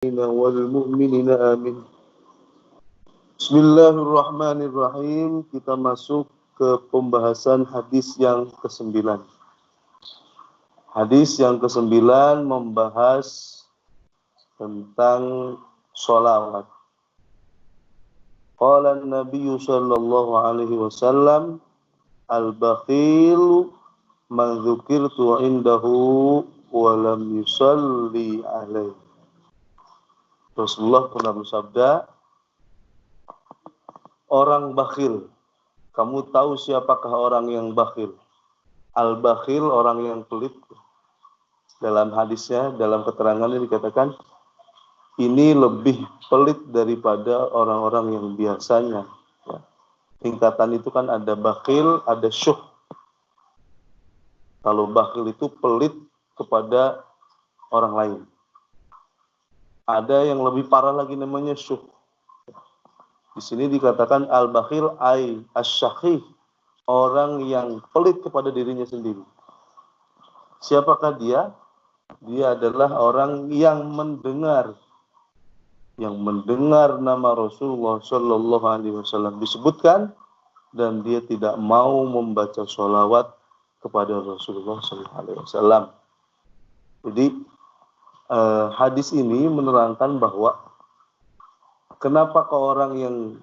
والمؤمنين آمين. Bismillahirrahmanirrahim. Kita masuk ke pembahasan hadis yang ke-9. Hadis yang ke-9 membahas tentang sholawat. Qala an-nabiy sallallahu alaihi wasallam, al-bakhilu man dzukirtu indahu wa lam yusalli alaihi. Rasulullah pernah bersabda, orang bakhil. Kamu tahu siapakah orang yang bakhil? Al-bakhil, orang yang pelit. Dalam hadisnya, dalam keterangannya dikatakan, ini lebih pelit daripada orang-orang yang biasanya. Ya. Tingkatan itu kan ada bakhil, ada syuh. Kalau bakhil itu pelit kepada orang lain. Ada yang lebih parah lagi namanya syuh. Di sini dikatakan al-bakhil ay asy-syakhi, orang yang pelit kepada dirinya sendiri. Siapakah dia? Dia adalah orang yang mendengar nama Rasulullah sallallahu alaihi wasallam disebutkan dan dia tidak mau membaca sholawat kepada Rasulullah sallallahu alaihi wasallam. Jadi hadis ini menerangkan bahwa kenapa orang yang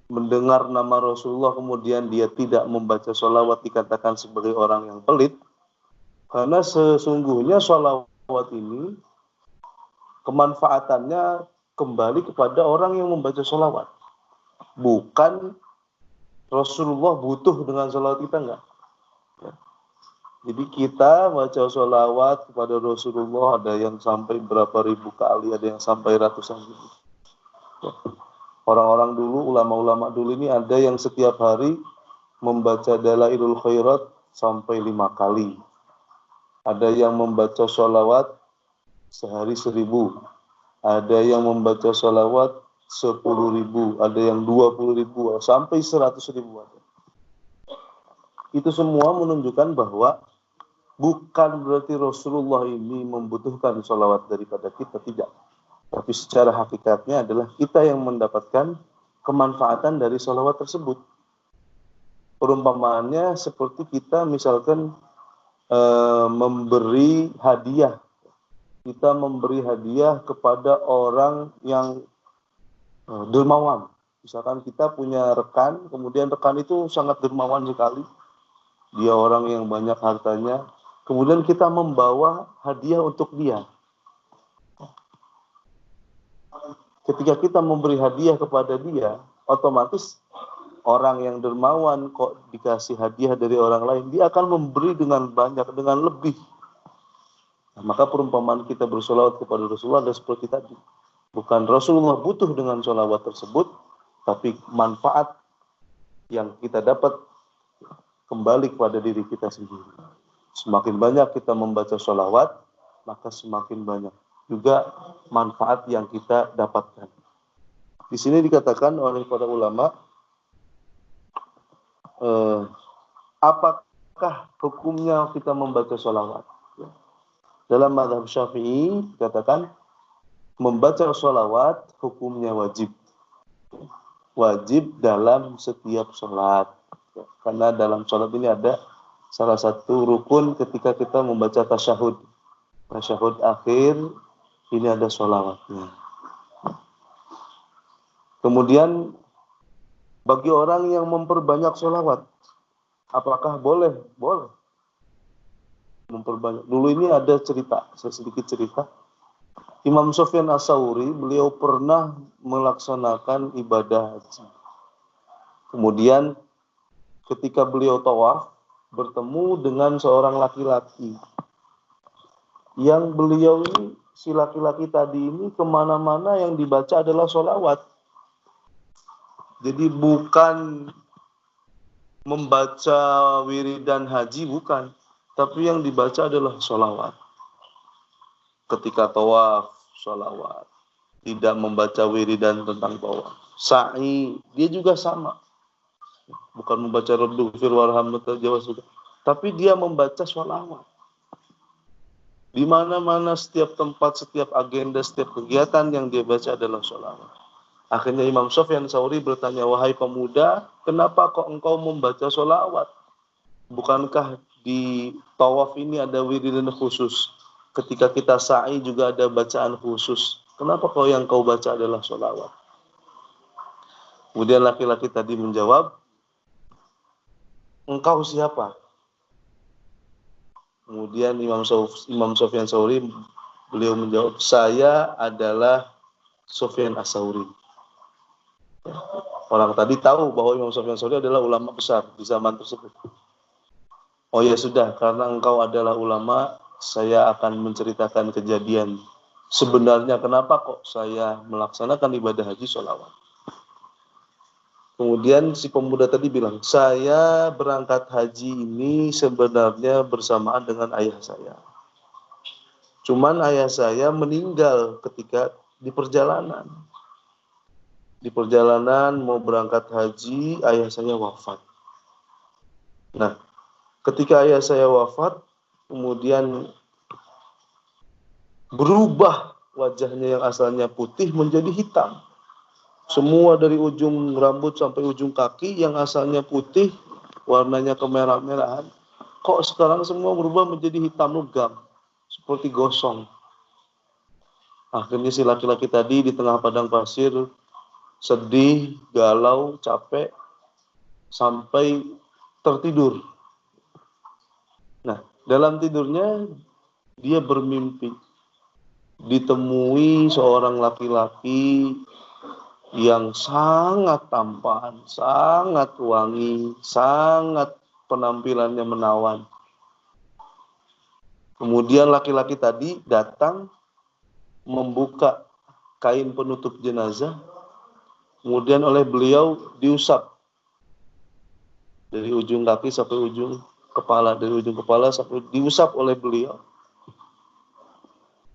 mendengar nama Rasulullah kemudian dia tidak membaca sholawat dikatakan sebagai orang yang pelit? Karena sesungguhnya sholawat ini kemanfaatannya kembali kepada orang yang membaca sholawat. Bukan Rasulullah butuh dengan sholawat kita, enggak. Jadi kita baca sholawat kepada Rasulullah ada yang sampai berapa ribu kali, ada yang sampai ratusan ribu. Orang-orang dulu, ulama-ulama dulu ini ada yang setiap hari membaca Dalailul Khairat sampai 5 kali. Ada yang membaca sholawat sehari 1000. Ada yang membaca sholawat 10.000. Ada yang 20.000 sampai 100.000. Itu semua menunjukkan bahwa bukan berarti Rasulullah ini membutuhkan sholawat daripada kita, tidak. Tapi secara hakikatnya adalah kita yang mendapatkan kemanfaatan dari sholawat tersebut. Perumpamaannya seperti kita misalkan memberi hadiah. Kita memberi hadiah kepada orang yang dermawan. Misalkan kita punya rekan, kemudian rekan itu sangat dermawan sekali. Dia orang yang banyak hartanya. Kemudian kita membawa hadiah untuk dia. Ketika kita memberi hadiah kepada dia, otomatis orang yang dermawan kok dikasih hadiah dari orang lain, dia akan memberi dengan banyak, dengan lebih. Nah, maka perumpamaan kita bersolawat kepada Rasulullah adalah seperti tadi. Bukan Rasulullah butuh dengan solawat tersebut, tapi manfaat yang kita dapat kembali kepada diri kita sendiri. Semakin banyak kita membaca sholawat, maka semakin banyak juga manfaat yang kita dapatkan. Di sini dikatakan oleh para ulama, apakah hukumnya kita membaca sholawat? Dalam mazhab Syafi'i dikatakan membaca sholawat hukumnya wajib. Wajib dalam setiap sholat. Karena dalam sholat ini ada salah satu rukun ketika kita membaca tasyahud. Tasyahud akhir, ini ada sholawatnya. Kemudian, bagi orang yang memperbanyak sholawat, apakah boleh? Boleh. Memperbanyak. Dulu ini ada cerita, sedikit cerita. Imam Sufyan Ats-Tsauri, beliau pernah melaksanakan ibadah haji. Kemudian, ketika beliau tawaf, bertemu dengan seorang laki-laki. Yang beliau ini, si laki-laki tadi ini kemana-mana yang dibaca adalah sholawat. Jadi bukan membaca wiridan haji, bukan. Tapi yang dibaca adalah sholawat. Ketika tawaf, sholawat. Tidak membaca wiridan tentang tawaf. Sa'i, dia juga sama. Bukan membaca Rabbi ghfir warham tajawaz, tapi dia membaca sholawat. Di mana-mana, setiap tempat, setiap agenda, setiap kegiatan yang dia baca adalah sholawat. Akhirnya Imam Sufyan Tsauri bertanya, wahai pemuda, kenapa kok engkau membaca sholawat? Bukankah di tawaf ini ada wiridan khusus? Ketika kita sa'i juga ada bacaan khusus. Kenapa kau yang kau baca adalah sholawat? Kemudian laki-laki tadi menjawab, engkau siapa? Kemudian Imam Sufyan Tsauri, beliau menjawab, saya adalah Sufyan Ats-Tsauri. Orang tadi tahu bahwa Imam Sufyan Tsauri adalah ulama besar di zaman tersebut. Oh ya sudah, karena engkau adalah ulama, saya akan menceritakan kejadian. Sebenarnya kenapa kok saya melaksanakan ibadah haji sholawat? Kemudian si pemuda tadi bilang, saya berangkat haji ini sebenarnya bersamaan dengan ayah saya. Cuman ayah saya meninggal ketika di perjalanan. Di perjalanan mau berangkat haji, ayah saya wafat. Nah, ketika ayah saya wafat, kemudian berubah wajahnya yang asalnya putih menjadi hitam. Semua dari ujung rambut sampai ujung kaki yang asalnya putih, warnanya kemerah-merahan, kok sekarang semua berubah menjadi hitam legam, seperti gosong. Akhirnya si laki-laki tadi di tengah padang pasir, sedih, galau, capek, sampai tertidur. Nah, dalam tidurnya dia bermimpi ditemui seorang laki-laki yang sangat tampan, sangat wangi, sangat penampilannya menawan. Kemudian laki-laki tadi datang membuka kain penutup jenazah, kemudian oleh beliau diusap dari ujung kaki sampai ujung kepala, dari ujung kepala sampai diusap oleh beliau.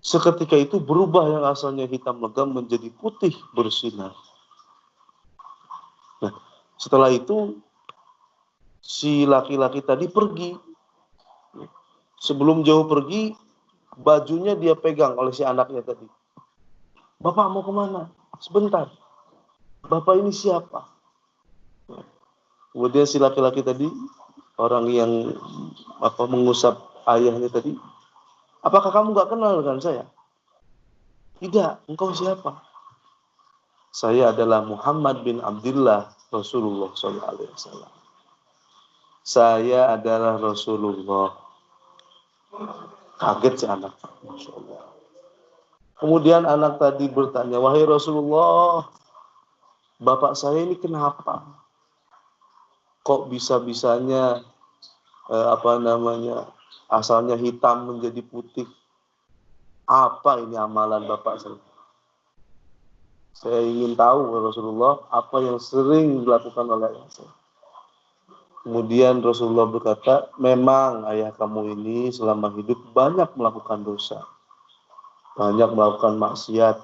Seketika itu berubah yang asalnya hitam legam menjadi putih bersinar. Nah, setelah itu si laki-laki tadi pergi. Sebelum jauh pergi, bajunya dia pegang oleh si anaknya tadi. Bapak mau kemana? Sebentar. Bapak ini siapa? Kemudian si laki-laki tadi, orang yang mengusap ayahnya tadi, apakah kamu gak kenal dengan saya? Tidak, engkau siapa? Saya adalah Muhammad bin Abdullah Rasulullah SAW. Saya adalah Rasulullah. Kaget si anak. Masya Allah. Kemudian anak tadi bertanya, wahai Rasulullah, bapak saya ini kenapa? Kok bisa-bisanya asalnya hitam menjadi putih? Apa ini amalan bapak saya? Saya ingin tahu Rasulullah apa yang sering dilakukan oleh ayah saya. Kemudian Rasulullah berkata, memang ayah kamu ini selama hidup banyak melakukan dosa, banyak melakukan maksiat,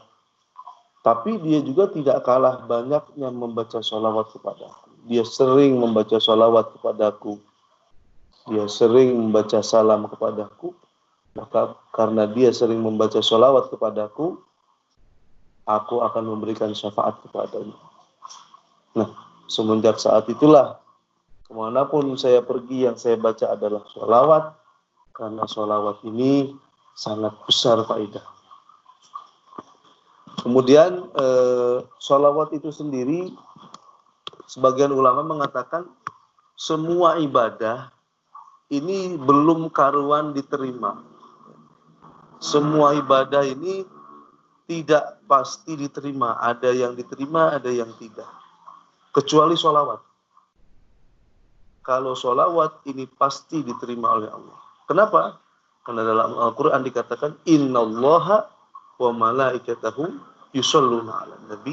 tapi dia juga tidak kalah banyaknya membaca sholawat kepadaku. Dia sering membaca sholawat kepadaku, dia sering membaca salam kepadaku. Maka karena dia sering membaca sholawat kepadaku, aku akan memberikan syafaat kepadanya. Nah, semenjak saat itulah, kemanapun saya pergi yang saya baca adalah sholawat, karena sholawat ini sangat besar faedah. Kemudian sholawat itu sendiri, sebagian ulama mengatakan semua ibadah ini belum karuan diterima. Semua ibadah ini tidak pasti diterima. Ada yang diterima, ada yang tidak. Kecuali sholawat. Kalau sholawat ini pasti diterima oleh Allah. Kenapa? Karena dalam Al-Quran dikatakan, Innallaha wa malaikatahu yusholluna ala nabi,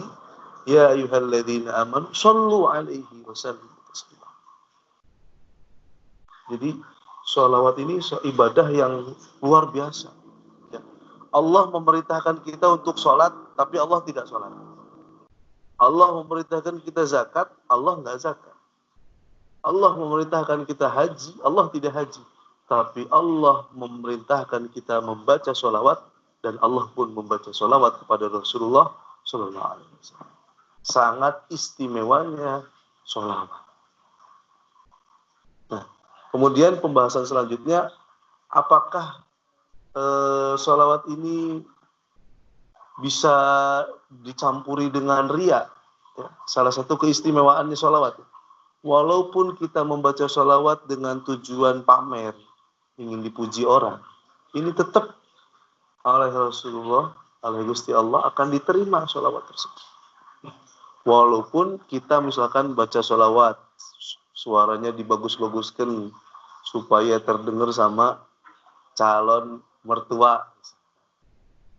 ya ayyuhalladzina amanu, shollu alaihi wa sallimu taslima. Jadi, sholawat ini ibadah yang luar biasa. Allah memerintahkan kita untuk sholat, tapi Allah tidak sholat. Allah memerintahkan kita zakat, Allah nggak zakat. Allah memerintahkan kita haji, Allah tidak haji. Tapi Allah memerintahkan kita membaca sholawat, dan Allah pun membaca sholawat kepada Rasulullah Sallallahu Alaihi Wasallam. Sangat istimewanya sholawat. Nah, kemudian pembahasan selanjutnya, apakah sholawat ini bisa dicampuri dengan riya? Ya, salah satu keistimewaannya sholawat. Walaupun kita membaca sholawat dengan tujuan pamer, ingin dipuji orang, ini tetap oleh Rasulullah, oleh Gusti Allah akan diterima sholawat tersebut. Walaupun kita misalkan baca sholawat, suaranya dibagus-baguskan supaya terdengar sama calon mertua,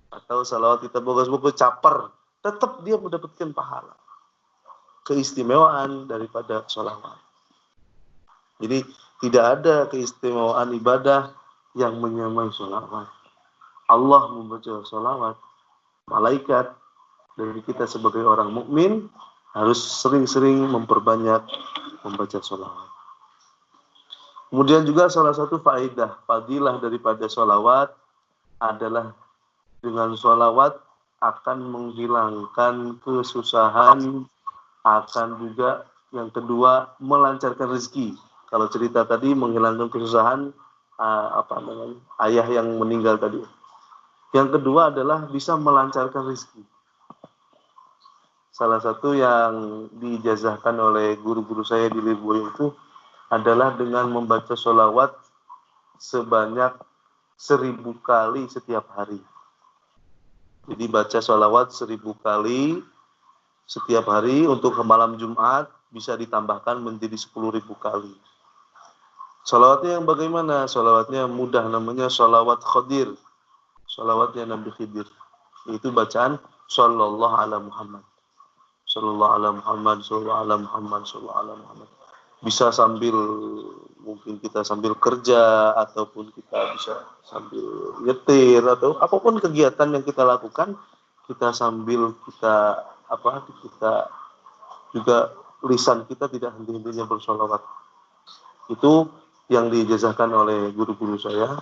atau sholawat kita bagus-bagus caper, tetap dia mendapatkan pahala. Keistimewaan daripada sholawat. Jadi tidak ada keistimewaan ibadah yang menyamai sholawat. Allah membaca sholawat, malaikat, dan kita sebagai orang mukmin harus sering-sering memperbanyak membaca sholawat. Kemudian juga salah satu faedah, fadilah daripada sholawat adalah dengan sholawat akan menghilangkan kesusahan, akan juga yang kedua melancarkan rezeki. Kalau cerita tadi menghilangkan kesusahan, ayah yang meninggal tadi. Yang kedua adalah bisa melancarkan rezeki. Salah satu yang diijazahkan oleh guru-guru saya di Lirboyo itu adalah dengan membaca sholawat sebanyak 1000 kali setiap hari. Jadi baca sholawat 1000 kali setiap hari untuk malam Jumat bisa ditambahkan menjadi 10.000 kali. Sholawatnya yang bagaimana? Sholawatnya mudah, namanya sholawat Khadir. Sholawatnya Nabi Khidir. Itu bacaan Sallallahu ala Muhammad. Sallallahu ala Muhammad, Sallallahu ala Muhammad, Sallallahu ala Muhammad. Bisa sambil, mungkin kita sambil kerja, ataupun kita bisa sambil nyetir, atau apapun kegiatan yang kita lakukan, kita sambil kita juga lisan kita tidak henti-hentinya bersholawat. Itu yang diijazahkan oleh guru-guru saya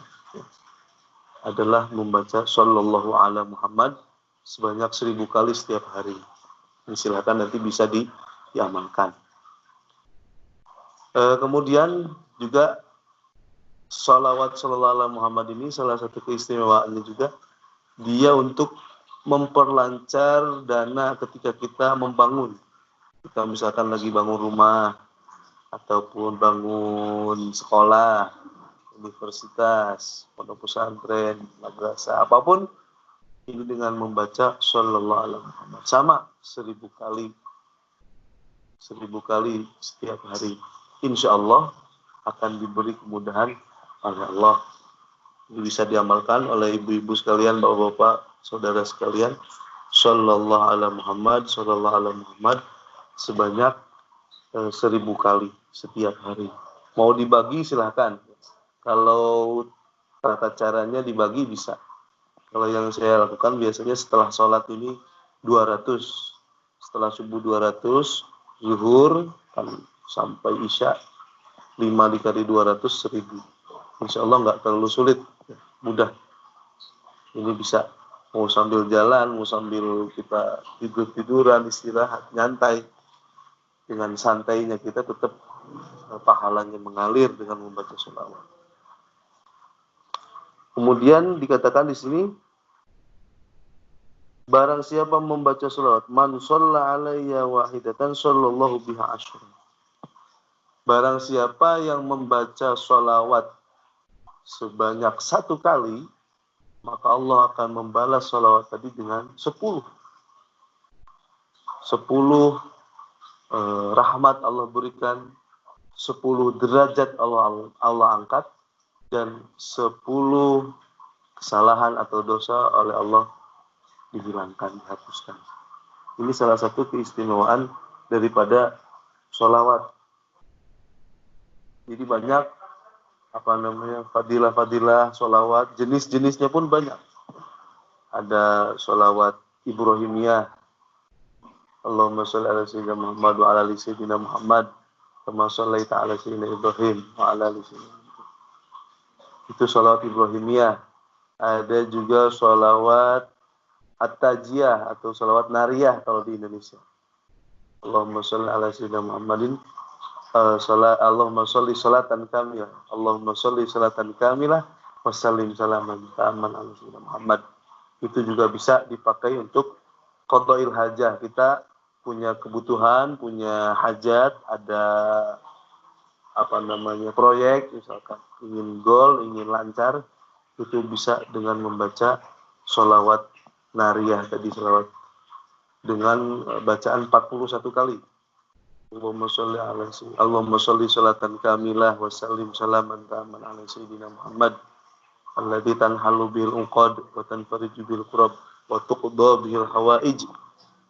adalah membaca Sallallahu ala Muhammad sebanyak 1000 kali setiap hari. Silakan nanti bisa diamalkan. Kemudian juga sholawat Sallallahu ala Muhammad ini salah satu keistimewaannya juga dia untuk memperlancar dana ketika kita membangun. Kita misalkan lagi bangun rumah, ataupun bangun sekolah, universitas, pondok pesantren, madrasah, apapun, ini dengan membaca Sallallahu alaihi Muhammad. Sama 1000 kali. 1000 kali setiap hari. Insya Allah akan diberi kemudahan oleh Allah. Ini bisa diamalkan oleh ibu-ibu sekalian, bapak-bapak, saudara sekalian. Sallallahu alaihi Muhammad, Sallallahu alaihi Muhammad sebanyak 1000 kali setiap hari. Mau dibagi silahkan. Kalau tata caranya dibagi bisa. Kalau yang saya lakukan biasanya setelah sholat ini 200. Setelah subuh 200, zuhur sampai isya 5 dikali 200 1000. Insya Allah nggak terlalu sulit, mudah. Ini bisa mau sambil jalan, mau sambil kita tidur-tiduran, istirahat, nyantai. Dengan santainya kita tetap pahalanya mengalir dengan membaca sholawat. Kemudian dikatakan di sini, barang siapa membaca sholawat, man shalla alayya wahidatan sallallahu biha asyra. Barang siapa yang membaca sholawat sebanyak 1 kali, maka Allah akan membalas sholawat tadi dengan 10. 10 rahmat Allah berikan, 10 derajat Allah angkat, dan 10 kesalahan atau dosa oleh Allah dihilangkan, dihapuskan. Ini salah satu keistimewaan daripada sholawat. Jadi banyak fadilah-fadilah sholawat, jenis-jenisnya pun banyak. Ada sholawat Ibrahimiyah, Allahumma sholli ala sayyidina Muhammad wa ala ali sayyidina Muhammad kama shallaita ala sayyidina Ibrahim wa ala ali sayyidina. Itu sholawat Ibrahimiyah. Ada juga sholawat At-Tajiyah atau sholawat Nariyah kalau di Indonesia. Allahumma sholli ala sayyidina Muhammadin. Allahumma sholli sholatan kamilah. Allahumma sholli sholatan kamilah. Wassalim salaman ta'aman ala sayyidina Muhammad. Itu juga bisa dipakai untuk qada'il hajah. Kita punya kebutuhan, punya hajat, ada proyek, misalkan ingin goal, ingin lancar, itu bisa dengan membaca sholawat nariyah tadi, sholawat dengan bacaan 41 kali. Allahumma sholli sholatan kamilah wa sallim salaman ta'aman ala sayyidina Muhammad alladzi tanhalu bil uqad wa tanfariju bil qurab wa tuqda bihil hawaij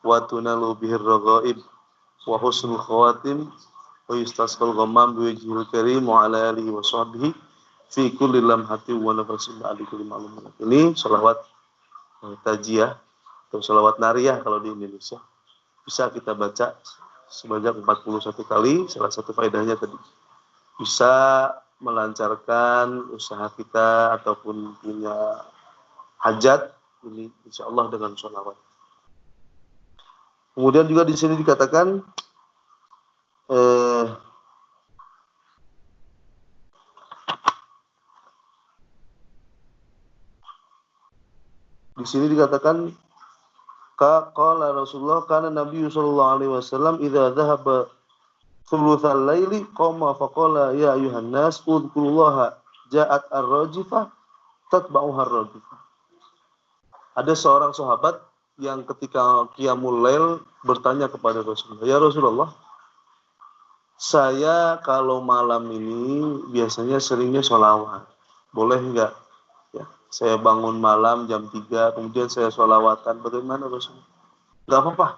wa tunalu bihir raghaib wa husnul khawatim wa yustasqal ghamam bi wajhil karim wa ala alihi wa sahbihi fi kulli lamhati wa nafasin ba'di kulli ma'lum. Ini sholawat tajiyah atau sholawat nariyah kalau di Indonesia. Bisa kita baca sebanyak 41 kali. Salah satu faedahnya tadi bisa melancarkan usaha kita ataupun punya hajat ini insyaallah dengan sholawat. Kemudian juga di sini dikatakan di sini dikatakan qala Rasulullah kana Nabi sallallahu alaihi wasallam idza dhahaba thulutsal laili qama faqala ya ayuhan nas udzurullaha ja'at ar-rajifah tatba'uha ar-rajifah. Ada seorang sahabat yang ketika qiyamul lail bertanya kepada Rasulullah, "Ya Rasulullah, saya kalau malam ini biasanya seringnya sholawat. Boleh enggak? Ya, saya bangun malam jam 3, kemudian saya sholawatan. Bagaimana Rasulullah?" Enggak apa-apa.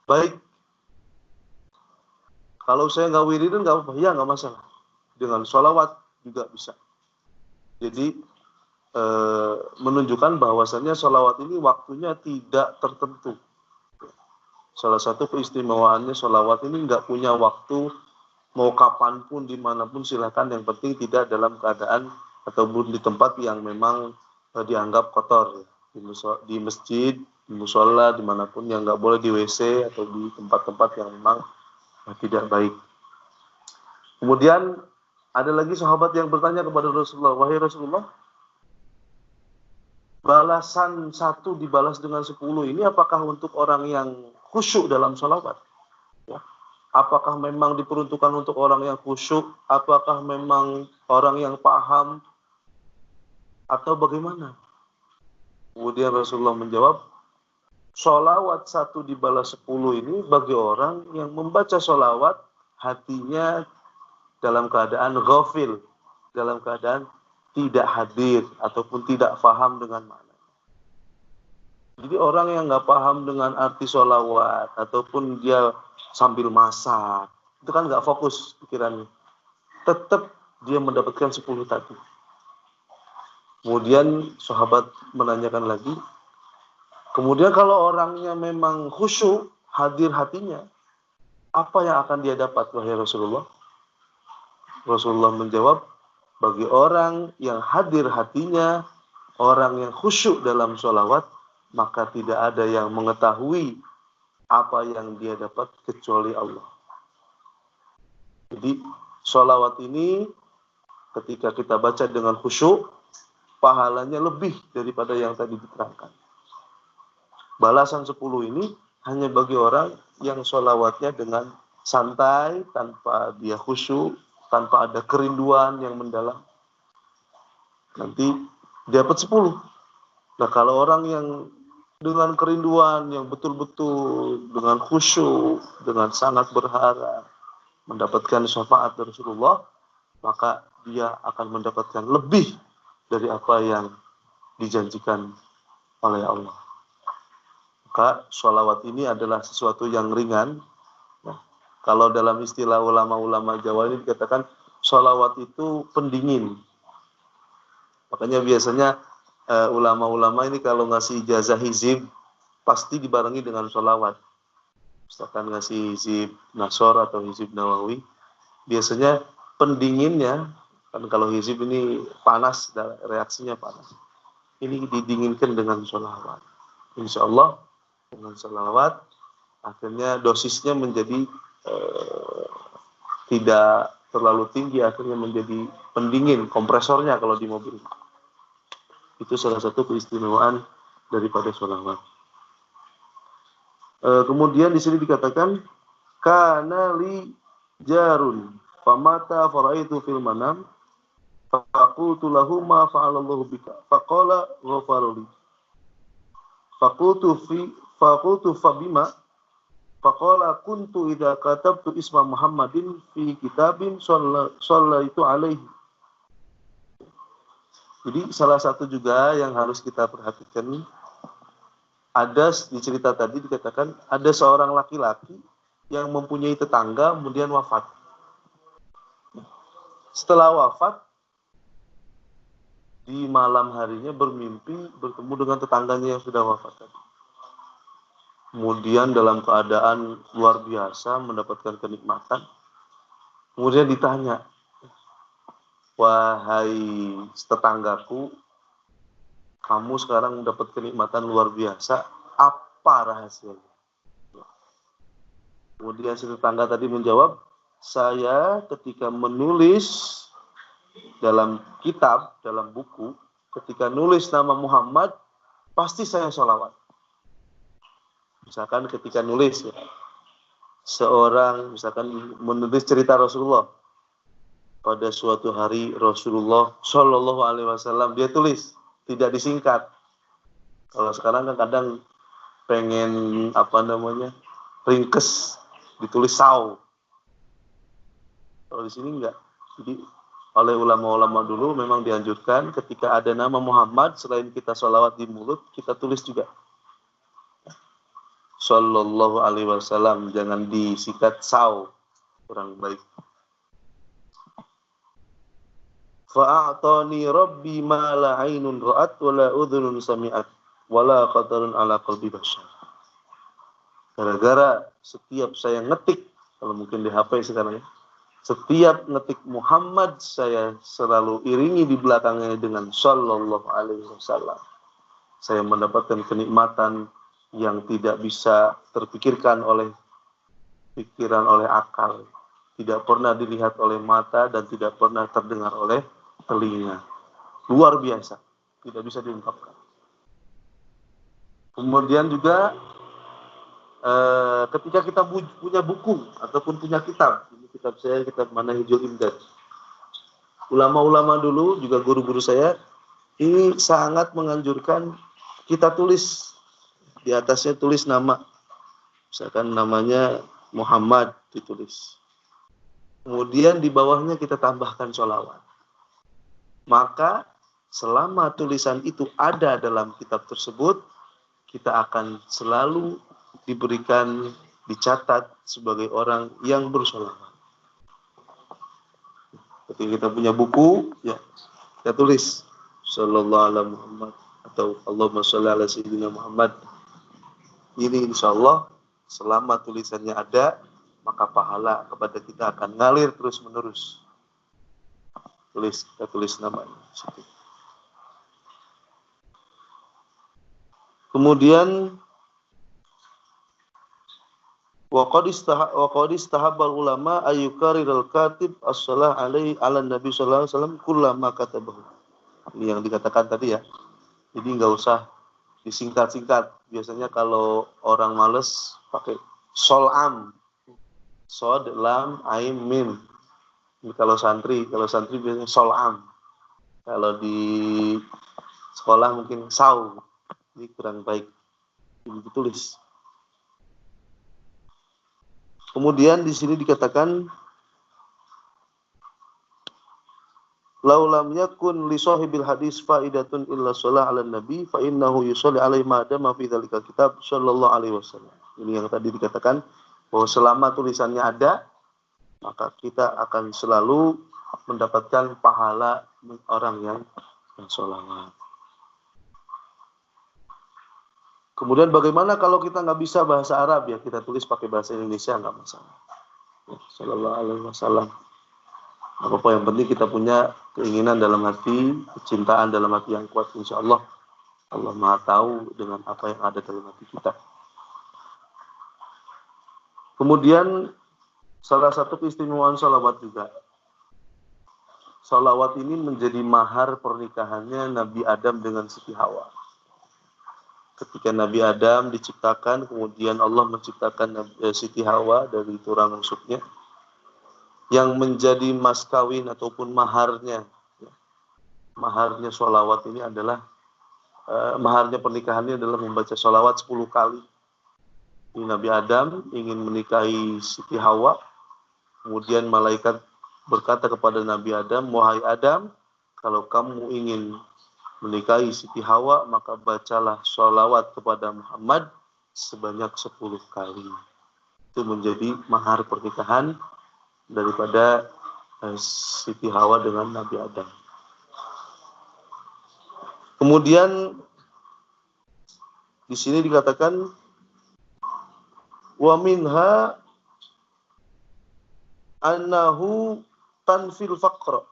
Baik. Kalau saya enggak wiridan enggak apa-apa. Ya, enggak masalah. Dengan sholawat juga bisa. Jadi menunjukkan bahwasannya sholawat ini waktunya tidak tertentu. Salah satu keistimewaannya sholawat ini enggak punya waktu, mau kapanpun, dimanapun silakan. Yang penting tidak dalam keadaan ataupun di tempat yang memang dianggap kotor. Di masjid, di musola, dimanapun, yang nggak boleh di WC atau di tempat-tempat yang memang tidak baik. Kemudian ada lagi sahabat yang bertanya kepada Rasulullah, "Wahai Rasulullah, balasan 1 dibalas dengan 10 ini apakah untuk orang yang khusyuk dalam sholawat? Ya. Apakah memang diperuntukkan untuk orang yang khusyuk? Apakah memang orang yang paham? Atau bagaimana?" Kemudian Rasulullah menjawab, sholawat 1 dibalas 10 ini bagi orang yang membaca sholawat hatinya dalam keadaan ghafil, dalam keadaan tidak hadir ataupun tidak paham dengan makna. Jadi orang yang nggak paham dengan arti sholawat ataupun dia sambil masak, itu kan nggak fokus pikirannya. Tetap dia mendapatkan 10 tadi. Kemudian sahabat menanyakan lagi, kemudian kalau orangnya memang khusyuk, hadir hatinya, apa yang akan dia dapat, wahai Rasulullah? Rasulullah menjawab, bagi orang yang hadir hatinya, orang yang khusyuk dalam sholawat, maka tidak ada yang mengetahui apa yang dia dapat kecuali Allah. Jadi sholawat ini ketika kita baca dengan khusyuk, pahalanya lebih daripada yang tadi diterangkan. Balasan 10 ini hanya bagi orang yang sholawatnya dengan santai, tanpa dia khusyuk, tanpa ada kerinduan yang mendalam. Nanti dapat 10. Nah, kalau orang yang dengan kerinduan yang betul-betul, dengan khusyuk, dengan sangat berharap mendapatkan syafaat dari Rasulullah, maka dia akan mendapatkan lebih dari apa yang dijanjikan oleh Allah. Maka sholawat ini adalah sesuatu yang ringan. Nah, kalau dalam istilah ulama-ulama Jawa ini dikatakan sholawat itu pendingin. Makanya biasanya ulama-ulama ini kalau ngasih ijazah hizib pasti dibarengi dengan sholawat. Misalkan ngasih hizib Nasor atau hizib Nawawi, biasanya pendinginnya Kan kalau hizib ini panas, reaksinya panas. Ini didinginkan dengan sholawat. Insya Allah dengan sholawat akhirnya dosisnya menjadi tidak terlalu tinggi, akhirnya menjadi pendingin kompresornya kalau di mobil. Itu salah satu keistimewaan daripada sholawat. Kemudian di sini dikatakan kana li jarun famata faraitu fil manam faqultu lahu ma fa'alallahu bika faqala ghafarli faqultu fabima faqala kuntu idza katabtu isma Muhammadin fi kitabin shallaitu alaihi. Jadi salah satu juga yang harus kita perhatikan, ada di cerita tadi dikatakan ada seorang laki-laki yang mempunyai tetangga kemudian wafat. Setelah wafat, di malam harinya bermimpi bertemu dengan tetangganya yang sudah wafat tadi. Kemudian dalam keadaan luar biasa mendapatkan kenikmatan. Kemudian ditanya, wahai tetanggaku, kamu sekarang mendapat kenikmatan luar biasa, apa rahasianya? Kemudian si tetangga tadi menjawab, saya ketika menulis dalam kitab, dalam buku, ketika nulis nama Muhammad, pasti saya sholawat. Misalkan ketika nulis, ya, seorang misalkan menulis cerita Rasulullah, pada suatu hari Rasulullah Shallallahu Alaihi Wasallam dia tulis, tidak disingkat. Kalau sekarang kan kadang pengen ringkes, ditulis saw. Kalau di sini enggak. Jadi oleh ulama-ulama dulu memang dianjurkan ketika ada nama Muhammad, selain kita sholawat di mulut, kita tulis juga Sallallahu Alaihi Wasallam, jangan disikat saw, kurang baik. Fa'atani Rabbi ma la ainun ra'at wa la udhunun sami'at wa la qatarun ala qalbi bashar. Gara-gara setiap saya ngetik, kalau mungkin di HP sekarang ya, setiap ngetik Muhammad saya selalu iringi di belakangnya dengan Sallallahu Alaihi Wasallam. Saya mendapatkan kenikmatan yang tidak bisa terpikirkan oleh pikiran, oleh akal. Tidak pernah dilihat oleh mata dan tidak pernah terdengar oleh telinga. Luar biasa. Tidak bisa diungkapkan. Kemudian juga ketika kita punya buku ataupun punya kitab, ini kitab saya, kitab Manahijul Imdad. Ulama-ulama dulu, juga guru-guru saya, ini sangat menganjurkan kita tulis, di atasnya tulis nama. Misalkan namanya Muhammad ditulis. Kemudian di bawahnya kita tambahkan sholawat. Maka selama tulisan itu ada dalam kitab tersebut, kita akan selalu diberikan, dicatat sebagai orang yang bersholawat. Ketika kita punya buku, ya kita tulis Sallallahu Alaihi Muhammad atau Allahumma sholli ala sayyidina Muhammad. Ini insya Allah selama tulisannya ada, maka pahala kepada kita akan ngalir terus menerus. Kita tulis namanya. Kemudian Waqad istahabbal ulama ayyukarirul katib as-shalah alaihi ala nabi sallallahu alaihi wasallam kullama katabahu. Ini yang dikatakan tadi ya. Jadi enggak usah disingkat-singkat. Biasanya kalau orang males pakai solam. Sod, lam, aim, mim. Ini kalau santri biasanya solam. Kalau di sekolah mungkin saw. Ini kurang baik. Ini ditulis. Kemudian di sini dikatakan laulam yakun li sahibil hadis faidatun illa shalah 'alan nabi fa innahu yusalli alaihi ma dama fi dzalika kitab sallallahu alaihi wasallam. Ini yang tadi dikatakan bahwa selama tulisannya ada, maka kita akan selalu mendapatkan pahala orang yang sholawat. Kemudian bagaimana kalau kita nggak bisa bahasa Arab, ya kita tulis pakai bahasa Indonesia, nggak masalah. Sallallahu alaihi wasallam. Apa-apa yang penting kita punya keinginan dalam hati, kecintaan dalam hati yang kuat, insya Allah Allah Maha tahu dengan apa yang ada dalam hati kita. Kemudian salah satu keistimewaan sholawat juga. Sholawat ini menjadi mahar pernikahannya Nabi Adam dengan Siti Hawa. Ketika Nabi Adam diciptakan, kemudian Allah menciptakan Siti Hawa dari tulang rusuknya. Yang menjadi mas kawin ataupun maharnya sholawat ini adalah maharnya pernikahannya adalah membaca sholawat 10 kali. Nabi Adam ingin menikahi Siti Hawa, kemudian malaikat berkata kepada Nabi Adam, wahai Adam, kalau kamu ingin menikahi Siti Hawa, maka bacalah sholawat kepada Muhammad sebanyak 10 kali. Itu menjadi mahar pernikahan daripada Siti Hawa dengan Nabi Adam. Kemudian di sini dikatakan wa minha annahu tanfil faqra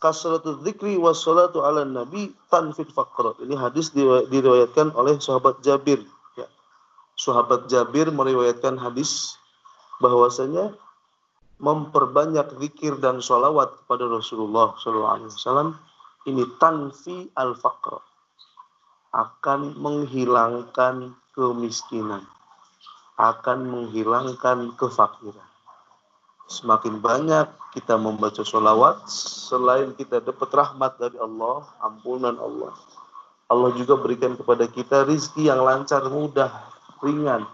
kasratu dzikri was salatu ala nabi tanfil faqra. Ini hadis diriwayatkan oleh sahabat Jabir ya. Sahabat Jabir meriwayatkan hadis bahwasanya memperbanyak zikir dan sholawat kepada Rasulullah SAW ini tanfi al-faqr, akan menghilangkan kemiskinan, akan menghilangkan kefakiran. Semakin banyak kita membaca sholawat, selain kita dapat rahmat dari Allah, ampunan Allah, Allah juga berikan kepada kita rizki yang lancar, mudah, ringan.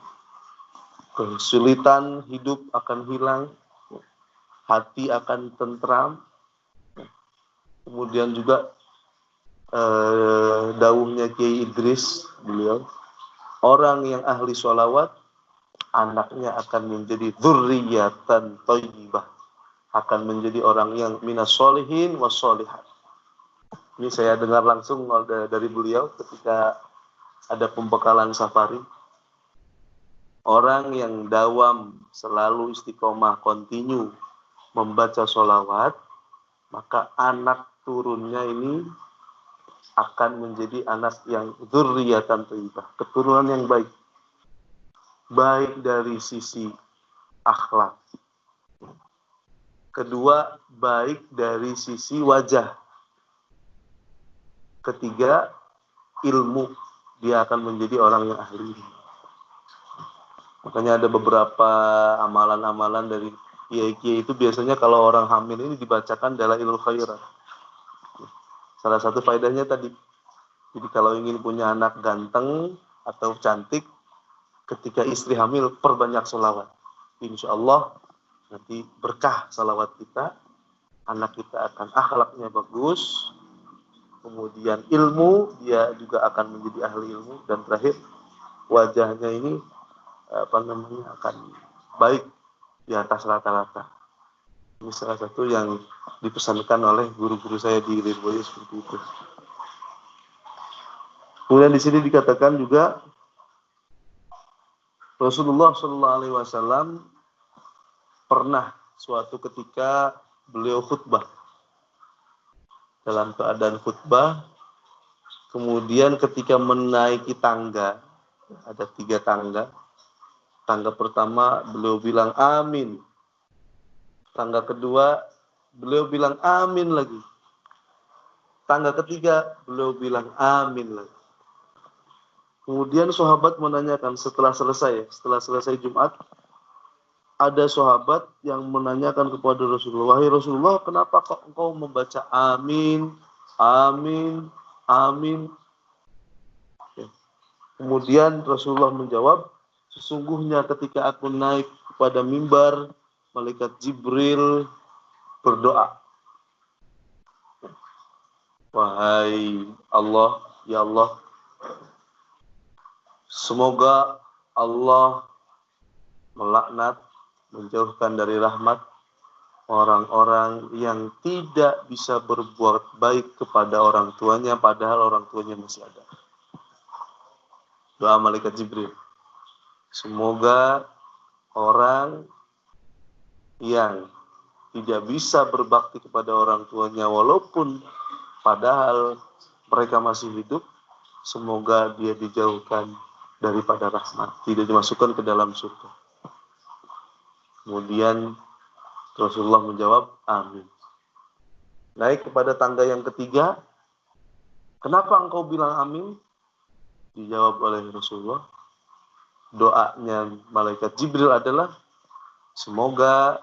Kesulitan hidup akan hilang, hati akan tentram. Kemudian juga dawuhnya Kiai Idris, beliau, orang yang ahli sholawat, anaknya akan menjadi dzurriyyatan thayyibah, akan menjadi orang yang minas sholihin was sholihat. Ini saya dengar langsung dari beliau ketika ada pembekalan safari. Orang yang dawam selalu istiqomah kontinu membaca sholawat, maka anak turunnya ini akan menjadi anak yang dzurriyyatan thayyibah, keturunan yang baik. Baik dari sisi akhlak. Kedua, baik dari sisi wajah. Ketiga, ilmu. Dia akan menjadi orang yang ahli. Makanya ada beberapa amalan-amalan dari kiai-kiai itu biasanya kalau orang hamil ini dibacakan dalailul khairat. Salah satu faedahnya tadi. Jadi kalau ingin punya anak ganteng atau cantik, ketika istri hamil perbanyak sholawat. Insya Allah nanti berkah sholawat kita, anak kita akan akhlaknya bagus, kemudian ilmu dia juga akan menjadi ahli ilmu, dan terakhir wajahnya ini akan baik di atas rata-rata. Ini salah satu yang dipesankan oleh guru-guru saya di Lirboyo seperti itu. Kemudian di sini dikatakan juga Rasulullah SAW pernah suatu ketika beliau khutbah. Dalam keadaan khutbah, kemudian ketika menaiki tangga, ada 3 tangga. Tangga pertama beliau bilang amin. Tangga kedua beliau bilang amin lagi. Tangga ketiga beliau bilang amin lagi. Kemudian sahabat menanyakan setelah selesai Jumat, ada sahabat yang menanyakan kepada Rasulullah, wahai Rasulullah, kenapa kok engkau membaca amin, amin, amin? Kemudian Rasulullah menjawab, sesungguhnya ketika aku naik kepada mimbar, malaikat Jibril berdoa, wahai Allah, ya Allah, semoga Allah melaknat, menjauhkan dari rahmat orang-orang yang tidak bisa berbuat baik kepada orang tuanya, padahal orang tuanya masih ada. Doa malaikat Jibril. Semoga orang yang tidak bisa berbakti kepada orang tuanya walaupun padahal mereka masih hidup, semoga dia dijauhkan daripada rahmat, tidak dimasukkan ke dalam surga. Kemudian Rasulullah menjawab, amin. Naik kepada tangga yang ketiga, kenapa engkau bilang amin? Dijawab oleh Rasulullah, doanya malaikat Jibril adalah, semoga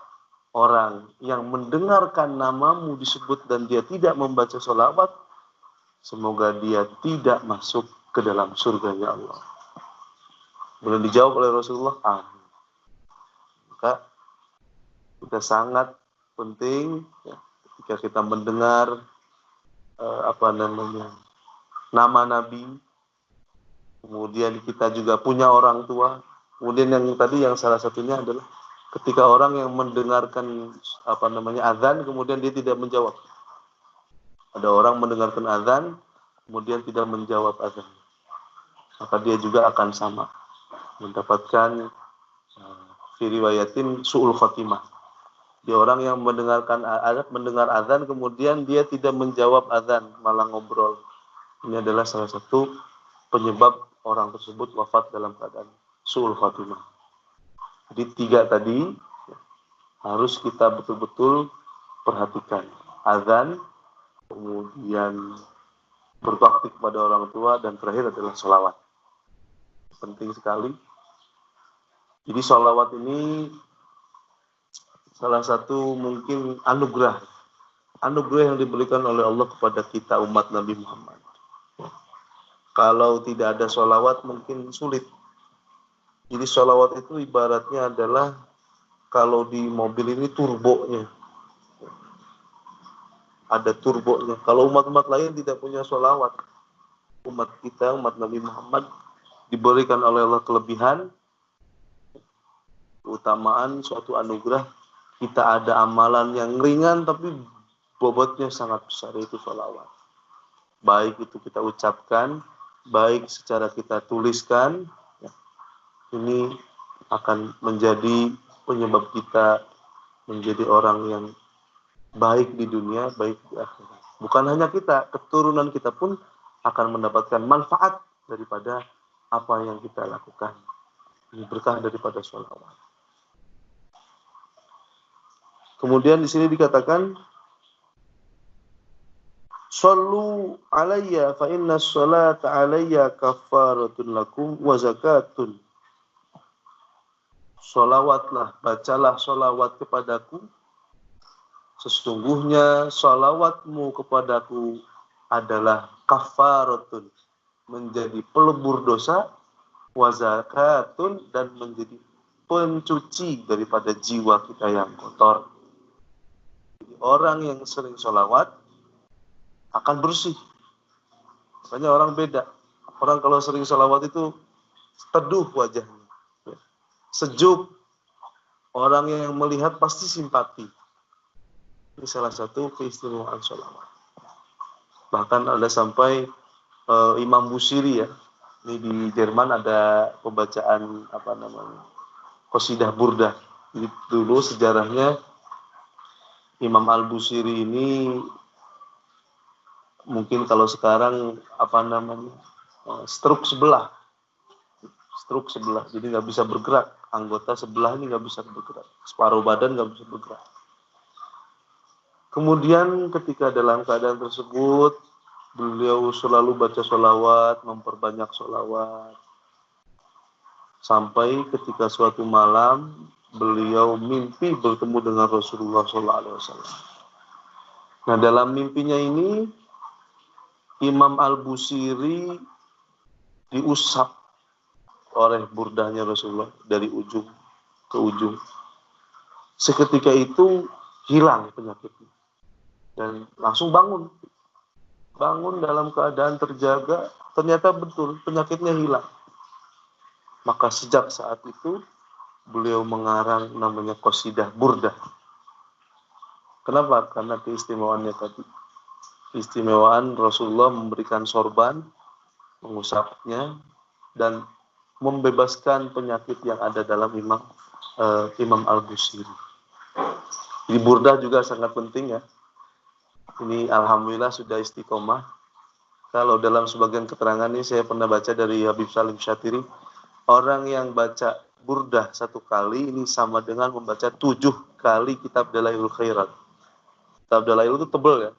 orang yang mendengarkan namamu disebut dan dia tidak membaca sholawat, semoga dia tidak masuk ke dalam surganya Allah. Kemudian dijawab oleh Rasulullah, amin. Maka kita sangat penting ya, ketika kita mendengar nama Nabi, kemudian kita juga punya orang tua, kemudian yang salah satunya adalah ketika orang yang mendengarkan azan kemudian dia tidak menjawab. Ada orang mendengarkan azan kemudian tidak menjawab azan, maka dia juga akan sama mendapatkan riwayatin su'ul khatimah. Dia orang yang mendengar azan kemudian dia tidak menjawab azan, malah ngobrol. Ini adalah salah satu penyebab orang tersebut wafat dalam keadaan su'ul khatimah. Jadi 3 tadi harus kita betul-betul perhatikan. Azan, kemudian berbakti kepada orang tua, dan terakhir adalah sholawat. Penting sekali. Jadi sholawat ini salah satu mungkin anugerah yang diberikan oleh Allah kepada kita umat Nabi Muhammad. Kalau tidak ada sholawat mungkin sulit. Jadi sholawat itu ibaratnya adalah kalau di mobil ini turbonya. Ada turbonya. Kalau umat-umat lain tidak punya sholawat, umat kita, umat Nabi Muhammad diberikan oleh Allah kelebihan, keutamaan, suatu anugerah. Kita ada amalan yang ringan tapi bobotnya sangat besar, yaitu sholawat. Baik itu kita ucapkan, baik secara kita tuliskan, ya, ini akan menjadi penyebab kita menjadi orang yang baik di dunia, baik di akhirat. Bukan hanya kita, keturunan kita pun akan mendapatkan manfaat daripada apa yang kita lakukan. Ini berkah daripada sholawat. Kemudian di sini dikatakan, Shallu alayya fa inna sholata alayya kafaratun lakum wa zakatun. Sholawatlah, bacalah sholawat kepadaku. Sesungguhnya sholawatmu kepadaku adalah kafaratun, menjadi pelebur dosa, wa zakatun, dan menjadi pencuci daripada jiwa kita yang kotor. Orang yang sering sholawat akan bersih. Makanya orang beda. Orang kalau sering sholawat itu teduh wajahnya, sejuk. Orang yang melihat pasti simpati. Ini salah satu keistimewaan sholawat. Bahkan ada sampai Imam Busiri ya. Ini di Jerman ada pembacaan qasidah burdah. Jadi dulu sejarahnya Imam Al-Busiri ini mungkin kalau sekarang stroke sebelah, jadi nggak bisa bergerak, anggota sebelah ini nggak bisa bergerak, separuh badan nggak bisa bergerak. Kemudian ketika dalam keadaan tersebut beliau selalu baca sholawat, memperbanyak sholawat, sampai ketika suatu malam beliau mimpi bertemu dengan Rasulullah SAW. Nah, dalam mimpinya ini Imam Al-Busiri diusap oleh burdahnya Rasulullah dari ujung ke ujung. Seketika itu hilang penyakitnya dan langsung bangun dalam keadaan terjaga. Ternyata betul penyakitnya hilang. Maka sejak saat itu beliau mengarang namanya qasidah burdah. Kenapa? Karena keistimewaannya tadi. Keistimewaan Rasulullah memberikan sorban, mengusapnya, dan membebaskan penyakit yang ada dalam Imam Al-Busiri. Di burdah juga sangat penting ya. Ini alhamdulillah sudah istiqomah. Kalau dalam sebagian keterangan ini saya pernah baca dari Habib Salim Syatiri, orang yang baca burdah 1 kali ini sama dengan membaca 7 kali kitab Dalailul Khairat. Kitab Dalail itu tebal ya.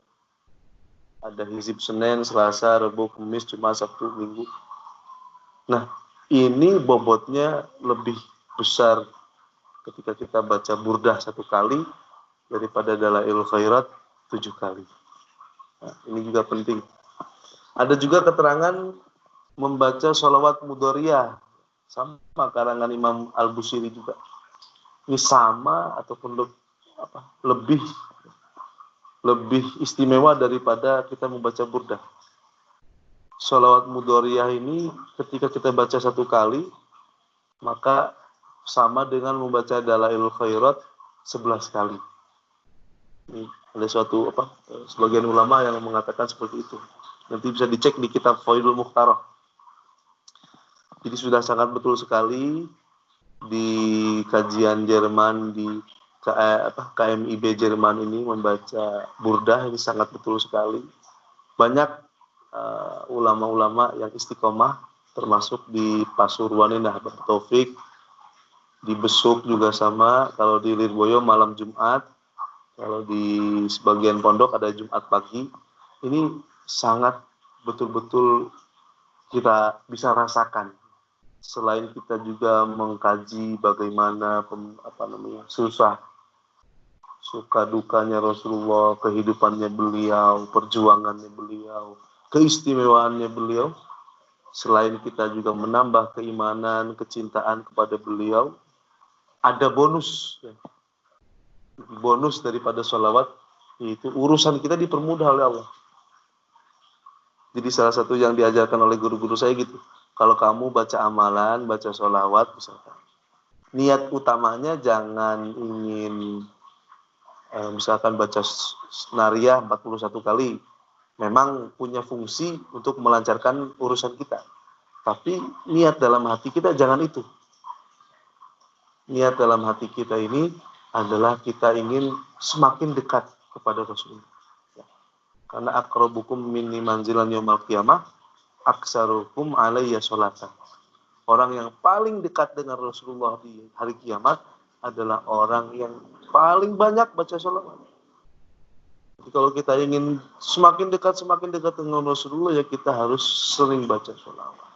Ada hizib Senin, Selasa, Rabu, Kamis, Jumat, Sabtu, Minggu. Nah, ini bobotnya lebih besar ketika kita baca burdah 1 kali daripada Dalailul Khairat 7 kali. Nah, ini juga penting. Ada juga keterangan membaca sholawat mudoriyah sama karangan Imam Al-Busiri juga. Ini sama ataupun lebih istimewa daripada kita membaca burdah. Sholawat mudoriyah ini ketika kita baca 1 kali, maka sama dengan membaca Dalailul Khairat 11 kali. Ini ada sebagian ulama yang mengatakan seperti itu. Nanti bisa dicek di kitab Faidul Mukhtarah. Jadi sudah sangat betul sekali di kajian Jerman di KMIB Jerman ini membaca burdah ini sangat betul sekali. Banyak ulama-ulama yang istiqomah, termasuk di Pasuruan ini Nahdlatul Taufik, di Besuk juga sama. Kalau di Lirboyo malam Jumat, kalau di sebagian pondok ada Jumat pagi. Ini sangat betul-betul kita bisa rasakan. Selain kita juga mengkaji bagaimana suka dukanya Rasulullah, kehidupannya beliau, perjuangannya beliau, keistimewaannya beliau. Selain kita juga menambah keimanan, kecintaan kepada beliau, ada bonus daripada sholawat, yaitu urusan kita dipermudah oleh Allah. Jadi salah satu yang diajarkan oleh guru-guru saya gitu, kalau kamu baca amalan, baca sholawat misalkan, niat utamanya jangan ingin misalkan baca Nariyah 41 kali, memang punya fungsi untuk melancarkan urusan kita. Tapi niat dalam hati kita jangan itu. Niat dalam hati kita ini adalah kita ingin semakin dekat kepada Rasulullah. Karena aqrabukum minni manzilan yaumil qiyamah aksarukum alayya sholatan. Orang yang paling dekat dengan Rasulullah di hari kiamat adalah orang yang paling banyak baca sholawat. Jadi kalau kita ingin semakin dekat dengan Rasulullah, ya kita harus sering baca sholawat.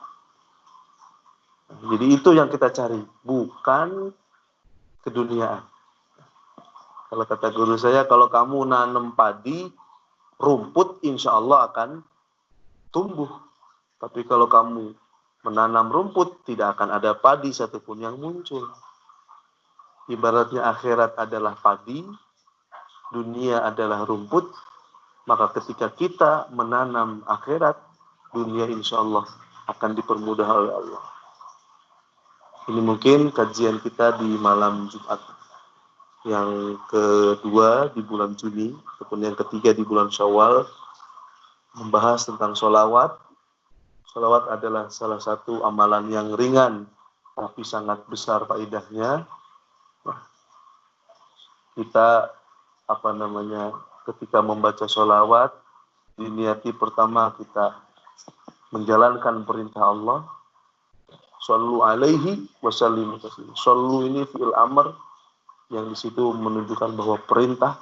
Jadi itu yang kita cari, bukan keduniaan. Kalau kata guru saya, kalau kamu nanam padi, rumput insya Allah akan tumbuh. Tapi kalau kamu menanam rumput, tidak akan ada padi satupun yang muncul. Ibaratnya akhirat adalah padi, dunia adalah rumput, maka ketika kita menanam akhirat, dunia insya Allah akan dipermudah oleh Allah. Ini mungkin kajian kita di malam Jumat yang kedua di bulan Juni, ataupun yang ketiga di bulan Syawal, membahas tentang sholawat. Sholawat adalah salah satu amalan yang ringan, tapi sangat besar faedahnya. Kita ketika membaca sholawat, diniati pertama kita menjalankan perintah Allah. Shallu alaihi wasallimu taslima. Shallu ini fi'il amr yang di situ menunjukkan bahwa perintah.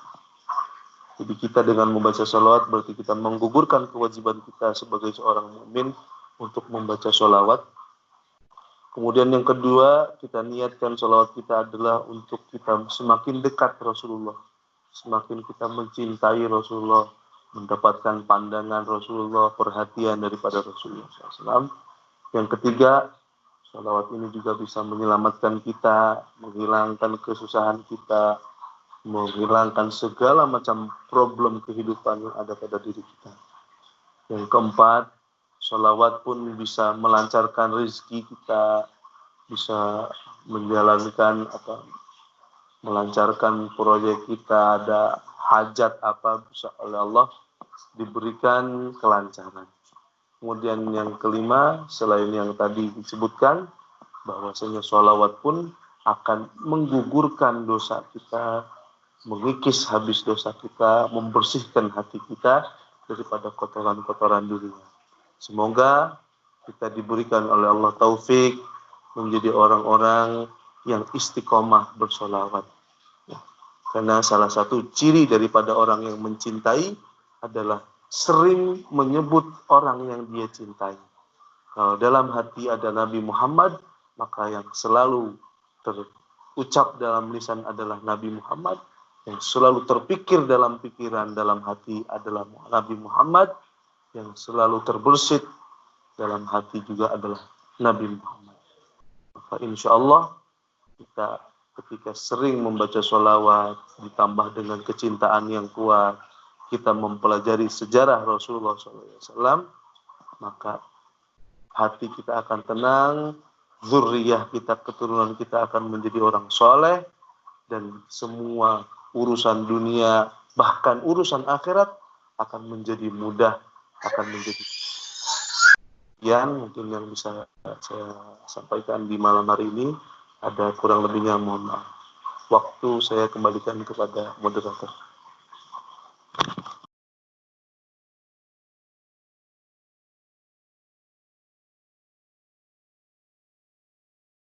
Jadi kita dengan membaca sholawat berarti kita menggugurkan kewajiban kita sebagai seorang mukmin untuk membaca sholawat. Kemudian yang kedua, kita niatkan sholawat kita adalah untuk kita semakin dekat Rasulullah, semakin kita mencintai Rasulullah, mendapatkan pandangan Rasulullah, perhatian daripada Rasulullah SAW. Yang ketiga, sholawat ini juga bisa menyelamatkan kita, menghilangkan kesusahan kita, menghilangkan segala macam problem kehidupan yang ada pada diri kita. Yang keempat, sholawat pun bisa melancarkan rezeki kita, bisa melancarkan proyek kita, ada hajat apa bisa oleh Allah diberikan kelancaran. Kemudian yang kelima, selain yang tadi disebutkan, bahwasanya sholawat pun akan menggugurkan dosa kita, mengikis habis dosa kita, membersihkan hati kita daripada kotoran-kotoran dunia. Semoga kita diberikan oleh Allah taufik menjadi orang-orang yang istiqomah bersolawat. Ya. Karena salah satu ciri daripada orang yang mencintai adalah sering menyebut orang yang dia cintai. Kalau dalam hati ada Nabi Muhammad, maka yang selalu terucap dalam lisan adalah Nabi Muhammad. Yang selalu terpikir dalam pikiran, dalam hati adalah Nabi Muhammad. Yang selalu terbersit dalam hati juga adalah Nabi Muhammad. Maka insya Allah kita ketika sering membaca sholawat, ditambah dengan kecintaan yang kuat, kita mempelajari sejarah Rasulullah SAW, maka hati kita akan tenang, zuriyah kita, keturunan kita akan menjadi orang soleh, dan semua urusan dunia, bahkan urusan akhirat akan menjadi mudah, akan menjadi. Mungkin yang bisa saya sampaikan di malam hari ini. Ada kurang lebihnya mohon maaf. Waktu saya kembalikan kepada moderator.